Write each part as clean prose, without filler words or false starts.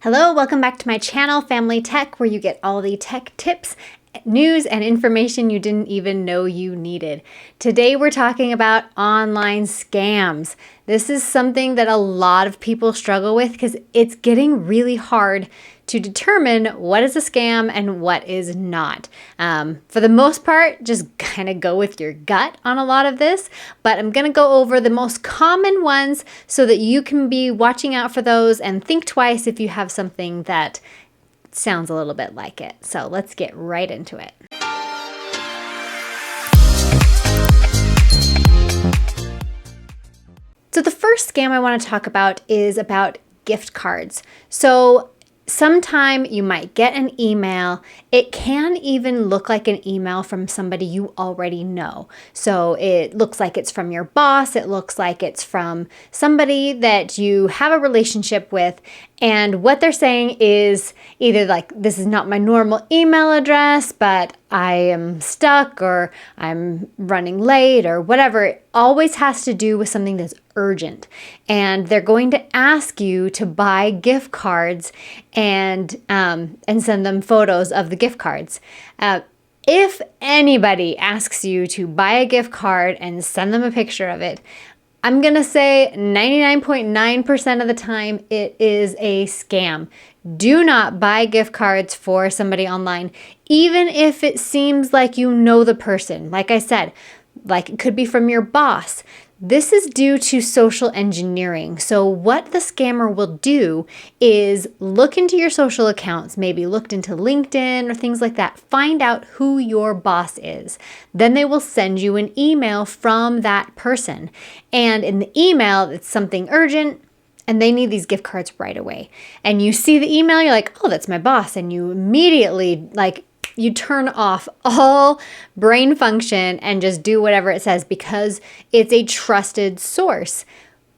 Hello, welcome back to my channel, Family Tech, where you get all the tech tips, news, and information you didn't even know you needed. Today we're talking about online scams. This is something that a lot of people struggle with because it's getting really hard to determine what is a scam and what is not. For the most part, just kind of go with your gut on a lot of this, but I'm going to go over the most common ones so that you can be watching out for those and think twice if you have something that sounds a little bit like it. So let's get right into it. So the first scam I want to talk about is about gift cards. So sometime you might get an email. It can even look like an email from somebody you already know. So it looks like it's from your boss. It looks like it's from somebody that you have a relationship with. And what they're saying is either like, this is not my normal email address, but I am stuck or I'm running late or whatever. It always has to do with something that's urgent. And they're going to ask you to buy gift cards and send them photos of the gift cards. If anybody asks you to buy a gift card and send them a picture of it, I'm going to say 99.9% of the time it is a scam. Do not buy gift cards for somebody online, even if it seems like you know the person. Like I said, like it could be from your boss. This is due to social engineering. So what the scammer will do is look into your social accounts, maybe looked into LinkedIn or things like that, find out who your boss is. Then they will send you an email from that person. And in the email, it's something urgent and they need these gift cards right away. And you see the email, you're like, oh, that's my boss. And you immediately you turn off all brain function and just do whatever it says because it's a trusted source.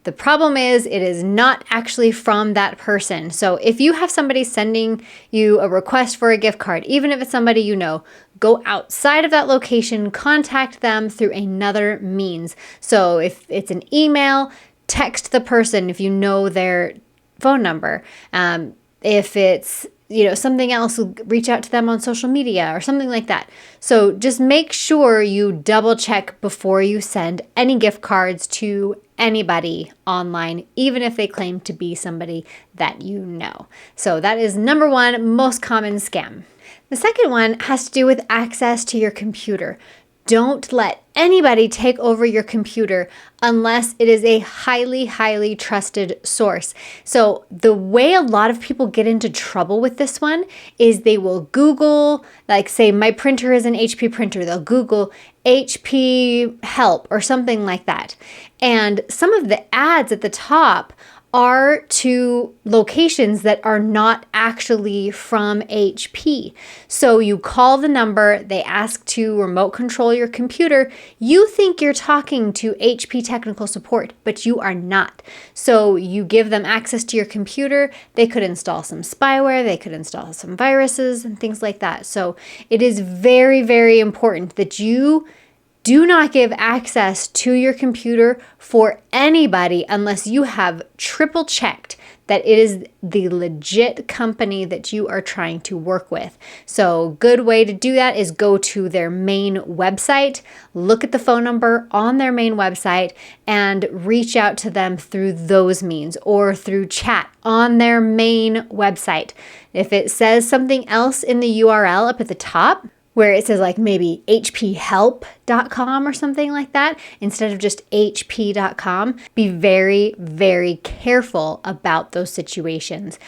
The problem is it is not actually from that person. So if you have somebody sending you a request for a gift card, even if it's somebody you know, go outside of that location, contact them through another means. So if it's an email, text the person if you know their phone number. If it's something else, reach out to them on social media or something like that. So just make sure you double check before you send any gift cards to anybody online, even if they claim to be somebody that you know. So that is number one most common scam. The second one has to do with access to your computer. Don't let anybody take over your computer unless it is a highly, highly trusted source. So the way a lot of people get into trouble with this one is they will Google, like say my printer is an HP printer. They'll Google HP help or something like that. And some of the ads at the top are to locations that are not actually from HP. So you call the number, they ask to remote control your computer. You think you're talking to HP technical support, but you are not. So you give them access to your computer. They could install some spyware, they could install some viruses and things like that. So it is very, very important that you do not give access to your computer for anybody unless you have triple checked that it is the legit company that you are trying to work with. So good way to do that is go to their main website, look at the phone number on their main website and reach out to them through those means or through chat on their main website. If it says something else in the URL up at the top, where it says like maybe hphelp.com or something like that, instead of just hp.com, be very, very careful about those situations.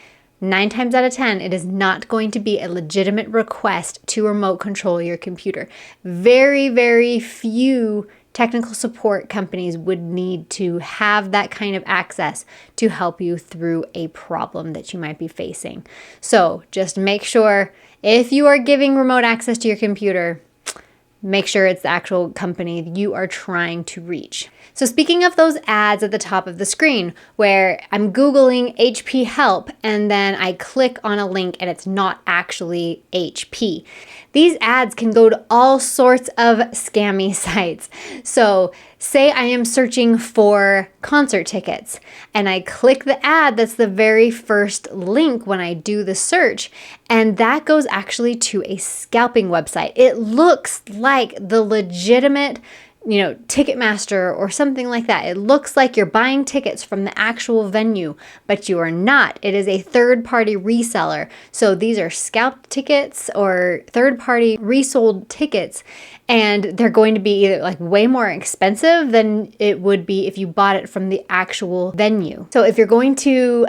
9 times out of 10, it is not going to be a legitimate request to remote control your computer. Very, very few technical support companies would need to have that kind of access to help you through a problem that you might be facing. So just make sure if you are giving remote access to your computer, make sure it's the actual company you are trying to reach. So speaking of those ads at the top of the screen where I'm Googling HP help and then I click on a link and it's not actually HP. These ads can go to all sorts of scammy sites. So say I am searching for concert tickets and I click the ad that's the very first link when I do the search, and that goes actually to a scalping website. It looks like the legitimate Ticketmaster or something like that. It looks like you're buying tickets from the actual venue, but you are not. It is a third-party reseller. So these are scalped tickets or third-party resold tickets, and they're going to be either like way more expensive than it would be if you bought it from the actual venue. So if you're going to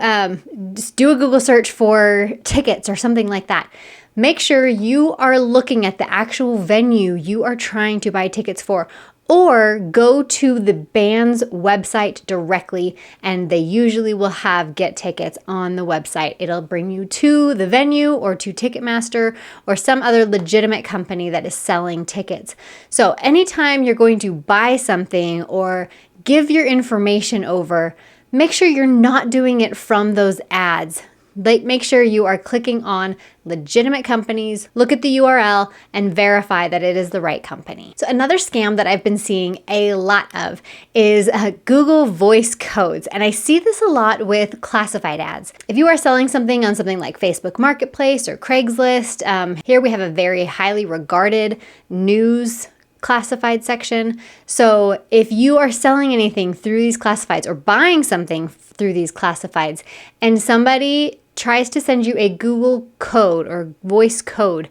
just do a Google search for tickets or something like that, make sure you are looking at the actual venue you are trying to buy tickets for, or go to the band's website directly, and they usually will have get tickets on the website. It'll bring you to the venue or to Ticketmaster or some other legitimate company that is selling tickets. So anytime you're going to buy something or give your information over, make sure you're not doing it from those ads. Make sure you are clicking on legitimate companies, look at the URL, and verify that it is the right company. So another scam that I've been seeing a lot of is Google Voice codes. And I see this a lot with classified ads. If you are selling something on something like Facebook Marketplace or Craigslist, here we have a very highly regarded news classified section. So if you are selling anything through these classifieds or buying something through these classifieds and somebody tries to send you a Google code or voice code,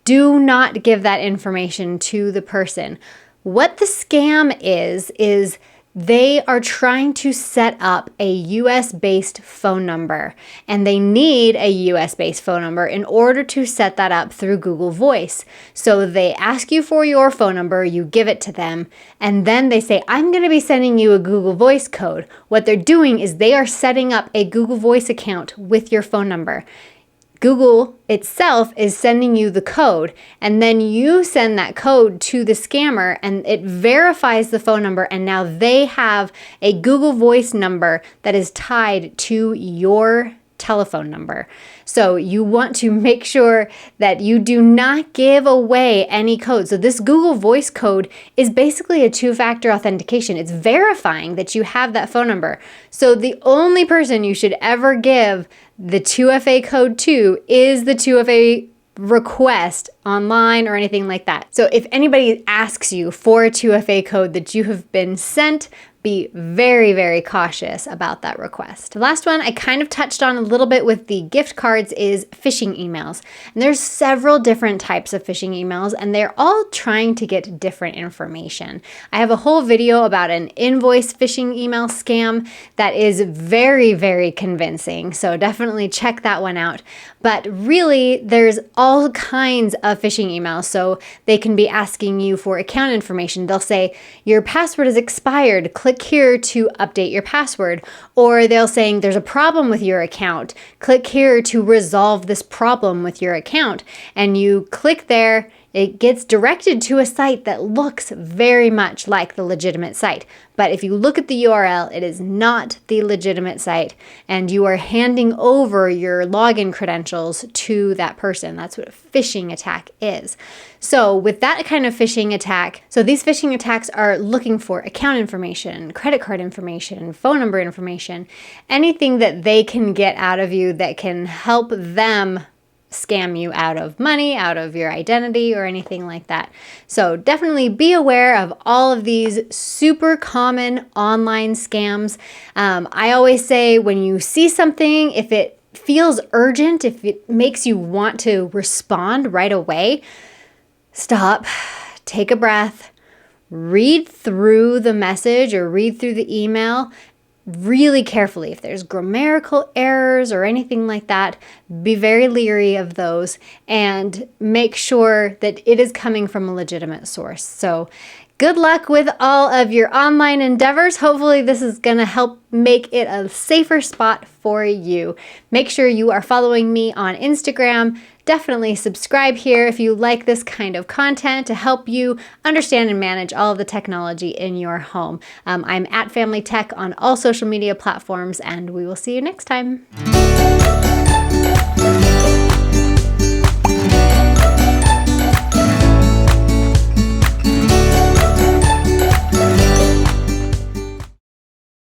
do not give that information to the person. What the scam is they are trying to set up a US-based phone number, and they need a US-based phone number in order to set that up through Google Voice. So they ask you for your phone number, you give it to them, and then they say, I'm going to be sending you a Google Voice code. What they're doing is they are setting up a Google Voice account with your phone number. Google itself is sending you the code, and then you send that code to the scammer and it verifies the phone number, and now they have a Google Voice number that is tied to your telephone number. So you want to make sure that you do not give away any code. So this Google Voice code is basically a two-factor authentication. It's verifying that you have that phone number. So the only person you should ever give the 2FA code to is the 2FA request online or anything like that. So if anybody asks you for a 2FA code that you have been sent, be very, very cautious about that request. The last one I kind of touched on a little bit with the gift cards is phishing emails. And there's several different types of phishing emails, and they're all trying to get different information. I have a whole video about an invoice phishing email scam that is very, very convincing. So definitely check that one out. But really, there's all kinds of phishing emails. So they can be asking you for account information. They'll say, your password is expired. Click here to update your password. Or they'll saying there's a problem with your account. Click here to resolve this problem with your account. And you click there. It gets directed to a site that looks very much like the legitimate site. But if you look at the URL, it is not the legitimate site, and you are handing over your login credentials to that person. That's what a phishing attack is. So with that kind of phishing attack, so these phishing attacks are looking for account information, credit card information, phone number information, anything that they can get out of you that can help them scam you out of money, out of your identity, or anything like that. So definitely be aware of all of these super common online scams. I always say when you see something, if it feels urgent, if it makes you want to respond right away, stop, take a breath, read through the message or read through the email really carefully. If there's grammatical errors or anything like that, be very leery of those and make sure that it is coming from a legitimate source. So good luck with all of your online endeavors. Hopefully this is going to help make it a safer spot for you. Make sure you are following me on Instagram. definitely subscribe here if you like this kind of content to help you understand and manage all of the technology in your home. I'm at Family Tech on all social media platforms, and we will see you next time.